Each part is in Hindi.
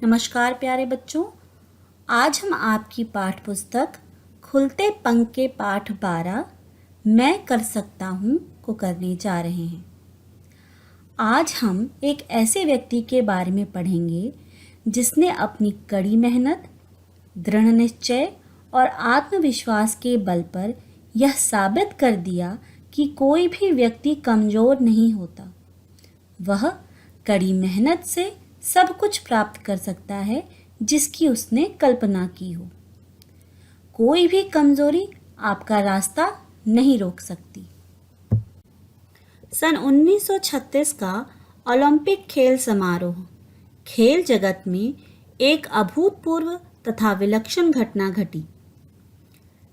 नमस्कार प्यारे बच्चों, आज हम आपकी पाठ पुस्तक खुलते पंख के पाठ 12 मैं कर सकता हूँ को करने जा रहे हैं। आज हम एक ऐसे व्यक्ति के बारे में पढ़ेंगे जिसने अपनी कड़ी मेहनत, दृढ़ निश्चय और आत्मविश्वास के बल पर यह साबित कर दिया कि कोई भी व्यक्ति कमज़ोर नहीं होता। वह कड़ी मेहनत से सब कुछ प्राप्त कर सकता है जिसकी उसने कल्पना की हो। कोई भी कमजोरी आपका रास्ता नहीं रोक सकती। सन 1936 का ओलंपिक खेल समारोह खेल जगत में एक अभूतपूर्व तथा विलक्षण घटना घटी।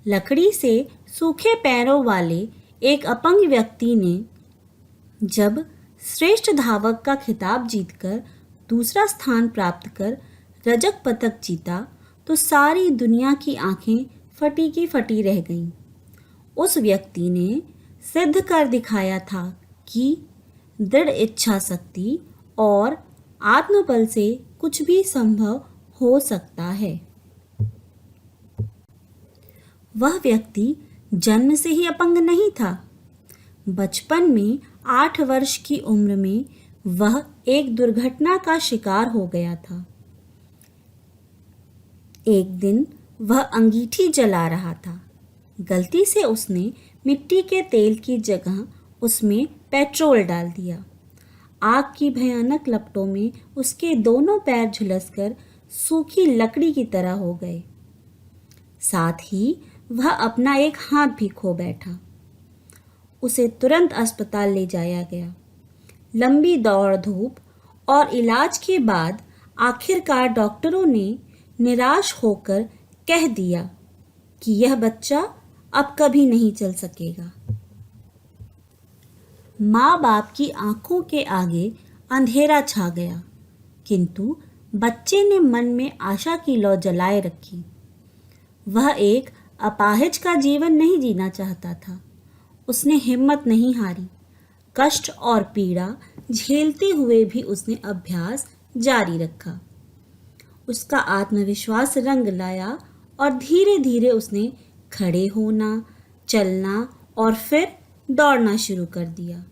लकड़ी से सूखे पैरों वाले एक अपंग व्यक्ति ने जब श्रेष्ठ धावक का खिताब जीतकर दूसरा स्थान प्राप्त कर रजत पदक जीता तो सारी दुनिया की आंखें फटी की फटी रह गईं। उस व्यक्ति ने सिद्ध कर दिखाया था कि दृढ़ इच्छा शक्ति और आत्मबल से कुछ भी संभव हो सकता है। वह व्यक्ति जन्म से ही अपंग नहीं था। बचपन में 8 वर्ष की उम्र में वह एक दुर्घटना का शिकार हो गया था। एक दिन वह अंगीठी जला रहा था। गलती से उसने मिट्टी के तेल की जगह उसमें पेट्रोल डाल दिया। आग की भयानक लपटों में उसके दोनों पैर झुलसकर सूखी लकड़ी की तरह हो गए। साथ ही वह अपना एक हाथ भी खो बैठा। उसे तुरंत अस्पताल ले जाया गया। लंबी दौड़ धूप और इलाज के बाद आखिरकार डॉक्टरों ने निराश होकर कह दिया कि यह बच्चा अब कभी नहीं चल सकेगा। माँ बाप की आंखों के आगे अंधेरा छा गया, किंतु बच्चे ने मन में आशा की लौ जलाए रखी। वह एक अपाहिज का जीवन नहीं जीना चाहता था। उसने हिम्मत नहीं हारी। कष्ट और पीड़ा झेलते हुए भी उसने अभ्यास जारी रखा। उसका आत्मविश्वास रंग लाया और धीरे धीरे उसने खड़े होना, चलना और फिर दौड़ना शुरू कर दिया।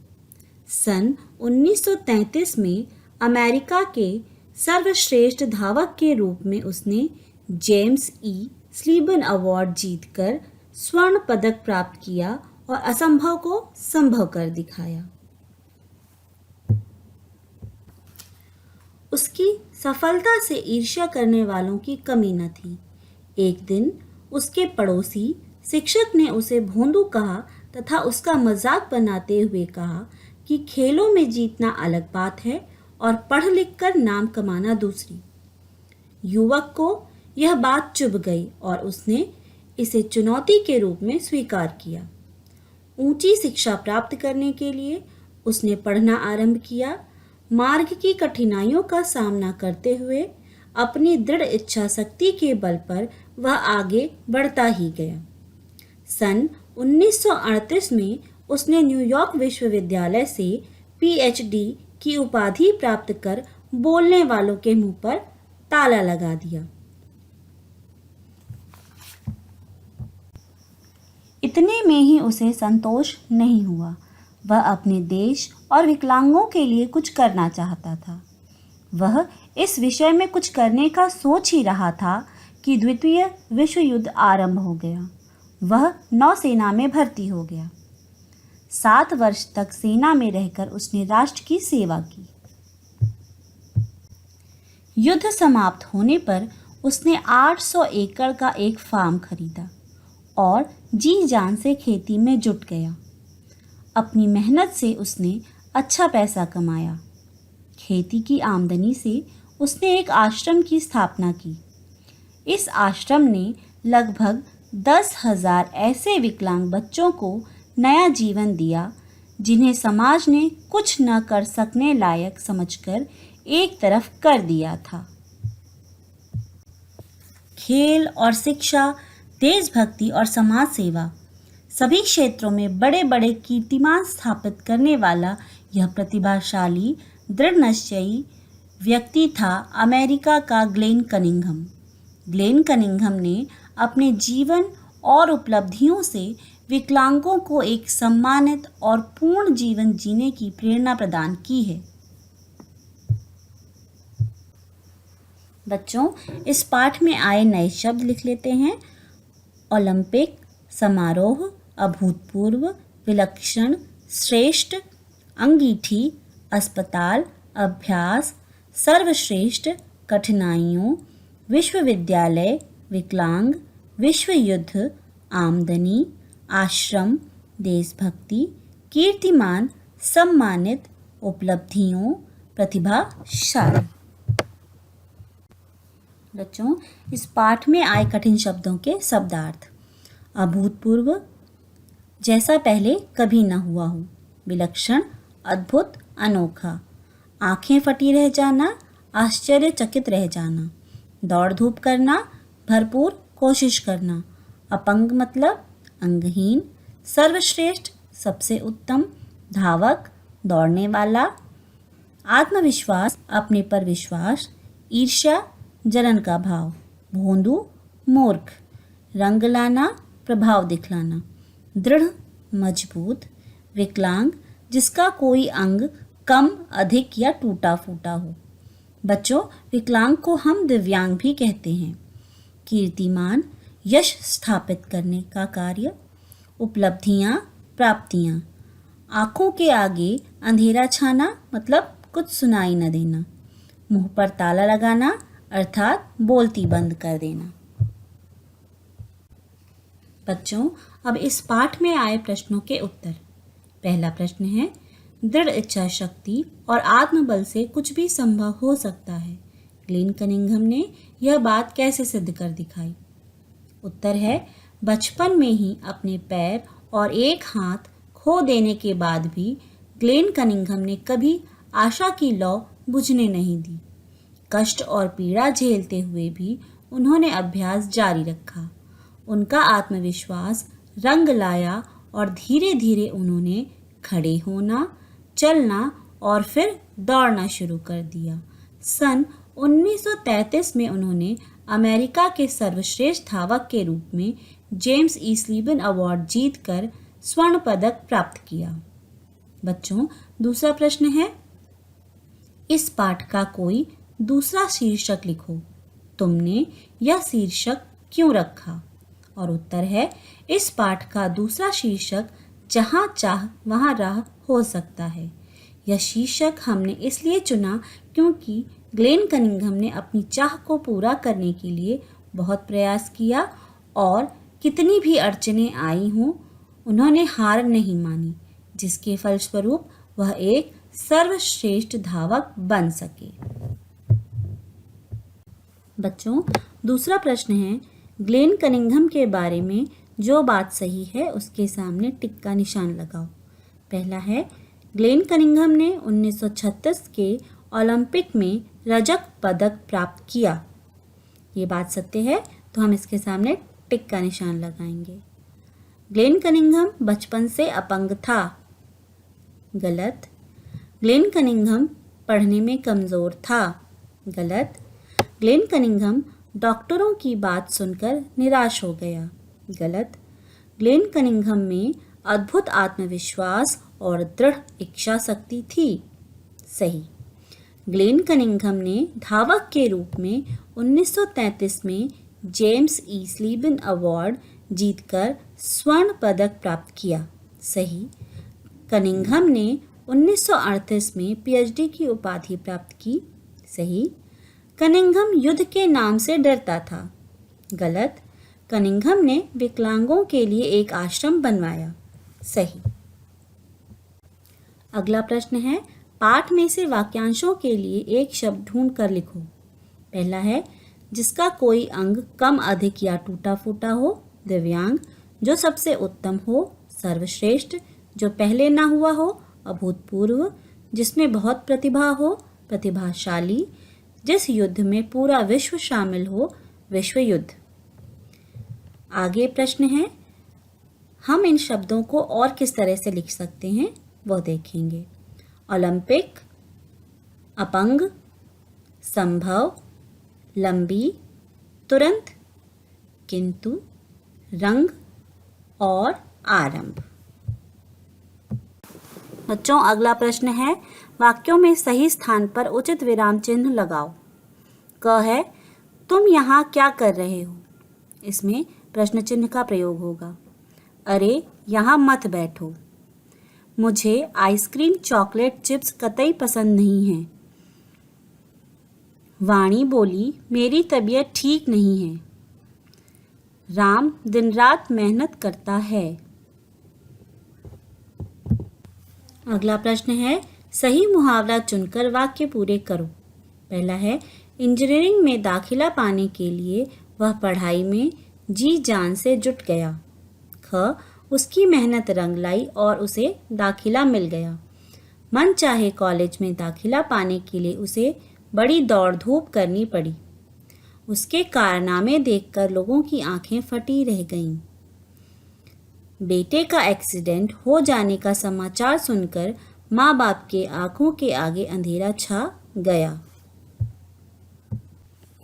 सन 1933 में अमेरिका के सर्वश्रेष्ठ धावक के रूप में उसने जेम्स ई स्लीबन अवार्ड जीतकर स्वर्ण पदक प्राप्त किया और असंभव को संभव कर दिखाया। उसकी सफलता से ईर्ष्या करने वालों की कमी न थी। एक दिन उसके पड़ोसी शिक्षक ने उसे भोंदू कहा तथा उसका मजाक बनाते हुए कहा कि खेलों में जीतना अलग बात है और पढ़ लिख कर नाम कमाना दूसरी। युवक को यह बात चुभ गई और उसने इसे चुनौती के रूप में स्वीकार किया। ऊंची शिक्षा प्राप्त करने के लिए उसने पढ़ना आरंभ किया। मार्ग की कठिनाइयों का सामना करते हुए अपनी दृढ़ इच्छा शक्ति के बल पर वह आगे बढ़ता ही गया। सन 1938 में उसने न्यूयॉर्क विश्वविद्यालय से पीएचडी की उपाधि प्राप्त कर बोलने वालों के मुंह पर ताला लगा दिया। इतने में ही उसे संतोष नहीं हुआ। वह अपने देश और विकलांगों के लिए कुछ करना चाहता था। वह इस विषय में कुछ करने का सोच ही रहा था कि द्वितीय विश्व युद्ध आरंभ हो गया। वह नौसेना में भर्ती हो गया। 7 वर्ष तक सेना में रहकर उसने राष्ट्र की सेवा की। युद्ध समाप्त होने पर उसने 800 एकड़ का एक फार्म खरीदा और जी जान से खेती में जुट गया। अपनी मेहनत से उसने अच्छा पैसा कमाया। खेती की आमदनी से उसने एक आश्रम की स्थापना की। इस आश्रम ने लगभग 10,000 ऐसे विकलांग बच्चों को नया जीवन दिया जिन्हें समाज ने कुछ न कर सकने लायक समझकर एक तरफ कर दिया था। खेल और शिक्षा, देशभक्ति और समाज सेवा सभी क्षेत्रों में बड़े बड़े कीर्तिमान स्थापित करने वाला यह प्रतिभाशाली, दृढ़ निश्चयी व्यक्ति था अमेरिका का ग्लेन कनिंघम। ग्लेन कनिंघम ने अपने जीवन और उपलब्धियों से विकलांगों को एक सम्मानित और पूर्ण जीवन जीने की प्रेरणा प्रदान की है। बच्चों, इस पाठ में आए नए शब्द लिख लेते हैं। ओलंपिक, समारोह, अभूतपूर्व, विलक्षण, श्रेष्ठ, अंगीठी, अस्पताल, अभ्यास, सर्वश्रेष्ठ, कठिनाइयों, विश्वविद्यालय, विकलांग, विश्व युद्ध, आमदनी, आश्रम, देशभक्ति, कीर्तिमान, सम्मानित, उपलब्धियों, प्रतिभाशाली। बच्चों, इस पाठ में आए कठिन शब्दों के शब्दार्थ। अभूतपूर्व, जैसा पहले कभी न हुआ हो। विलक्षण, अद्भुत, अनोखा। आंखें फटी रह जाना, आश्चर्यचकित रह जाना। दौड़ धूप करना, भरपूर कोशिश करना। अपंग मतलब अंगहीन। सर्वश्रेष्ठ, सबसे उत्तम। धावक, दौड़ने वाला। आत्मविश्वास, अपने पर विश्वास। ईर्ष्या, जलन का भाव। भोंदू, मूर्ख। रंग लाना, प्रभाव दिखलाना। दृढ़, मजबूत। विकलांग, जिसका कोई अंग कम, अधिक या टूटा फूटा हो। बच्चों, विकलांग को हम दिव्यांग भी कहते हैं। कीर्तिमान, यश स्थापित करने का कार्य। उपलब्धियां, प्राप्तियां। आंखों के आगे अंधेरा छाना मतलब कुछ सुनाई न देना। मुंह पर ताला लगाना अर्थात बोलती बंद कर देना। बच्चों, अब इस पाठ में आए प्रश्नों के उत्तर। पहला प्रश्न है, दृढ़ इच्छा शक्ति और आत्मबल से कुछ भी संभव हो सकता है। ग्लेन कनिंघम ने यह बात कैसे सिद्ध कर दिखाई? उत्तर है, बचपन में ही अपने पैर और एक हाथ खो देने के बाद भी ग्लेन कनिंघम ने कभी आशा की लौ बुझने नहीं दी। कष्ट और पीड़ा झेलते हुए भी उन्होंने अभ्यास जारी रखा। उनका आत्मविश्वास रंग लाया और धीरे धीरे उन्होंने खड़े होना, चलना और फिर दौड़ना शुरू कर दिया। सन 1933 में उन्होंने अमेरिका के सर्वश्रेष्ठ धावक के रूप में जेम्स ई स्लीबन अवार्ड जीतकर स्वर्ण पदक प्राप्त किया। बच्चों, दूसरा प्रश्न है, इस पाठ का कोई दूसरा शीर्षक लिखो। तुमने यह शीर्षक क्यों रखा? और उत्तर है, इस पाठ का दूसरा शीर्षक जहाँ चाह वहाँ राह हो सकता है। यह शीर्षक हमने इसलिए चुना क्योंकि ग्लेन कनिंघम ने अपनी चाह को पूरा करने के लिए बहुत प्रयास किया और कितनी भी अड़चनें आई हों, उन्होंने हार नहीं मानी, जिसके फलस्वरूप वह एक सर्वश्रेष्ठ धावक बन सके। बच्चों, दूसरा प्रश्न है, ग्लेन कनिंघम के बारे में जो बात सही है उसके सामने टिक का निशान लगाओ। पहला है, ग्लेन कनिंघम ने 1936 के ओलंपिक में रजत पदक प्राप्त किया। ये बात सत्य है, तो हम इसके सामने टिक का निशान लगाएंगे। ग्लेन कनिंघम बचपन से अपंग था। गलत। ग्लेन कनिंघम पढ़ने में कमज़ोर था। गलत। ग्लेन कनिंघम डॉक्टरों की बात सुनकर निराश हो गया। गलत। ग्लेन कनिंघम में अद्भुत आत्मविश्वास और दृढ़ इच्छा शक्ति थी। सही। ग्लेन कनिंघम ने धावक के रूप में 1933 में जेम्स ई स्लीबन अवार्ड जीतकर स्वर्ण पदक प्राप्त किया। सही। कनिंघम ने 1938 में पीएचडी की उपाधि प्राप्त की। सही। कनिंघम युद्ध के नाम से डरता था। गलत। कनिंघम ने विकलांगों के लिए एक आश्रम बनवाया। सही। अगला प्रश्न है, पाठ में से वाक्यांशों के लिए एक शब्द ढूंढ कर लिखो। पहला है, जिसका कोई अंग कम, अधिक या टूटा फूटा हो। दिव्यांग, जो सबसे उत्तम हो। सर्वश्रेष्ठ, जो पहले ना हुआ हो। अभूतपूर्व, जिसमें बहुत प्रतिभा हो। प्रतिभाशाली, जिस युद्ध में पूरा विश्व शामिल हो। विश्व युद्ध। आगे प्रश्न है, हम इन शब्दों को और किस तरह से लिख सकते हैं वो देखेंगे। ओलंपिक, अपंग, संभव, लंबी, तुरंत, किंतु, रंग और आरंभ। बच्चों, अगला प्रश्न है, वाक्यों में सही स्थान पर उचित विराम चिन्ह लगाओ। क है, तुम यहाँ क्या कर रहे हो? इसमें प्रश्न चिन्ह का प्रयोग होगा। अरे यहाँ मत बैठो। मुझे आइसक्रीम, चॉकलेट, चिप्स कतई पसंद नहीं है। वाणी बोली, मेरी तबीयत ठीक नहीं है। राम दिन रात मेहनत करता है। अगला प्रश्न है, सही मुहावरा चुनकर वाक्य पूरे करो। पहला है, इंजीनियरिंग में दाखिला पाने के लिए वह पढ़ाई में जी जान से जुट गया। ख, उसकी मेहनत रंग लाई और उसे दाखिला मिल गया। मन चाहे कॉलेज में दाखिला पाने के लिए उसे बड़ी दौड़ धूप करनी पड़ी। उसके कारनामे देखकर लोगों की आंखें फटी रह गईं। बेटे का एक्सीडेंट हो जाने का समाचार सुनकर माँ बाप के आंखों के आगे अंधेरा छा गया।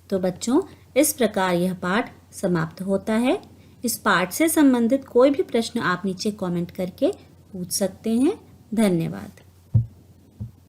तो बच्चों, इस प्रकार यह पाठ समाप्त होता है। इस पाठ से संबंधित कोई भी प्रश्न आप नीचे कमेंट करके पूछ सकते हैं। धन्यवाद।